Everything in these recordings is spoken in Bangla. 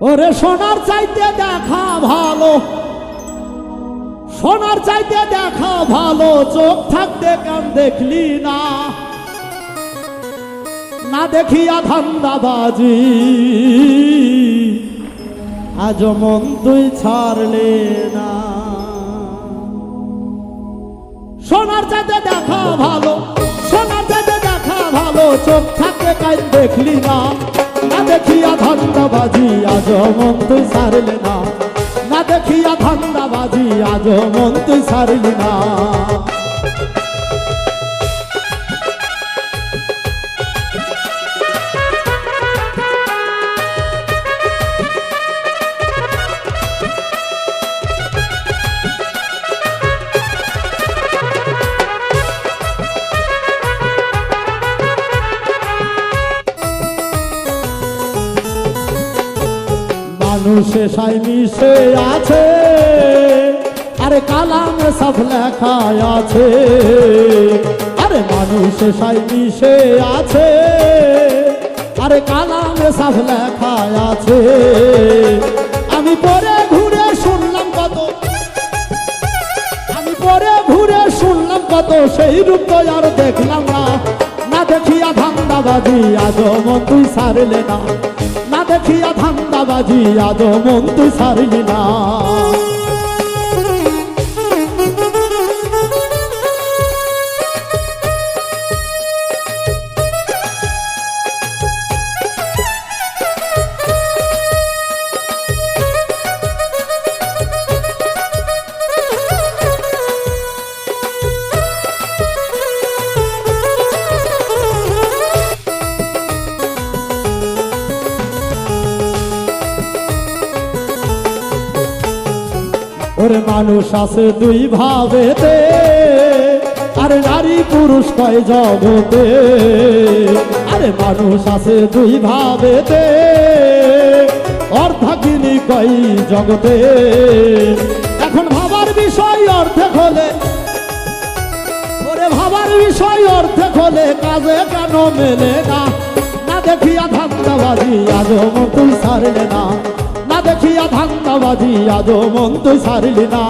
ওরে সোনার চাইতে দেখা ভালো, সোনার চাইতে দেখা ভালো, চোখ থাকতে কান দেখলি না, না দেখিয়া ধান্দাবাজি আজ মন তুই ছাড়লে না। সোনার চাইতে দেখা ভালো, সোনার চাইতে দেখা ভালো, চোখ থাকতে কান দেখলি না, না দেখিয়া ধান্দাবাজি আজ মন তুই ছাড়লে না, না দেখিয়া ধান্দাবাজি আজ মন তুই ছাড়লি না। মানুষে সাই মিশে আছে, আরে কালামে সব লেখা আছে, আরে মানুষে সাই মিশে আছে, আরে কালামে সব লেখা আছে। আমি পরে ঘুরে শুনলাম কত, আমি পরে ঘুরে শুনলাম কত, সেই রূপ তো আর দেখলাম না, না দেখিয়া ধান্দাবাজি আজ মন তুই ছাড়লে না, না দেখিয়া ধান্দাবাজি আজ মন তুই ছাড়লি না। ওরে মানুষ আছে দুই ভাবেতে, আরে নারী পুরুষ কয় জগতে, আরে মানুষ আছে দুই ভাবেতে, অর্ধাগিনী কয় জগতে। এখন ভাবার বিষয় অর্ধেক হলে, ওরে ভাবার বিষয় অর্ধেক হলে কাজে কেন মেলে না, না দেখিয়া ধান্দাবাজি আজ মন তুই ছাড়লে না, না দেখিয়া ধান্দাবাজি আজ মন তুই ছাড়লি না।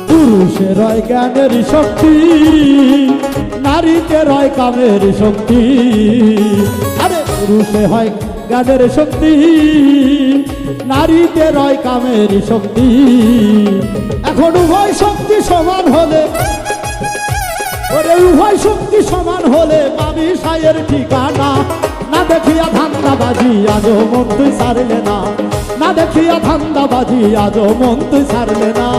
পুরুষে রয় জ্ঞানের শক্তি, নারীতে রয় কামের শক্তি, আরে পুরুষে হয় জ্ঞানের শক্তি, নারীতে রয় কামের শক্তি। এখন উভয় শক্তি সমান হলে, ওরে উভয় শক্তি সমান হলে পাবি সায়ের ঠিকানা, না দেখিয়া ধান্দাবাজি আজ মন তুই ছাড়লে না, না দেখিয়া ধান্দাবাজি আজ মন তুই ছাড়লে না।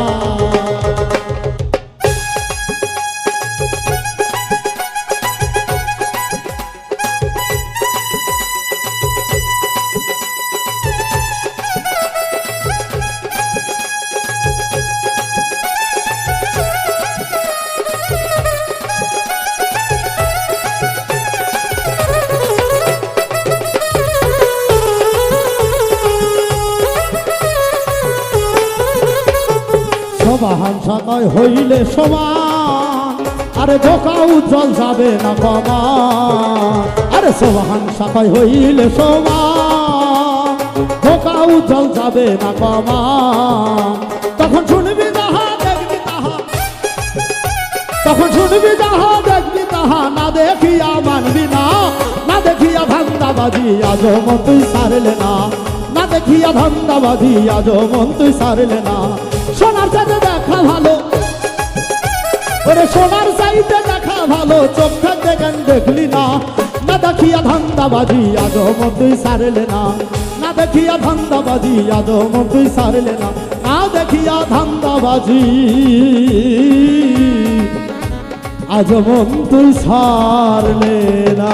সমাহান সাতয় হইলে সমান, আরে বোকা উজ্জ্বল যাবে না কমা, আরে সমাহান সাতয় হইলে সমান, বোকা উজ্জ্বল যাবে না কমা। তখন শুনবি যাহা দেখবি তাহা, তখন শুনবি যাহা দেখবি তাহা, না দেখিয়া মানবি না, না দেখিয়া ধান্দাবাজি আজ মন তুই ছাড়লে না, না দেখিয়া ধান্দাবাজি আজ মন তুই ছাড়লে না। সোনার চাইতে দেখা ভালো, ওরে সোনার চাইতে দেখা ভালো, চোখ থাকতে কান দেখলি না, না দেখিয়া ধান্দাবাজি আজ মন তুই ছাড়লে না, না দেখিয়া ধান্দাবাজি আজ মন তুই ছাড়লে না, না দেখিয়া ধান্দাবাজি আজ মন তুই ছাড়লে না।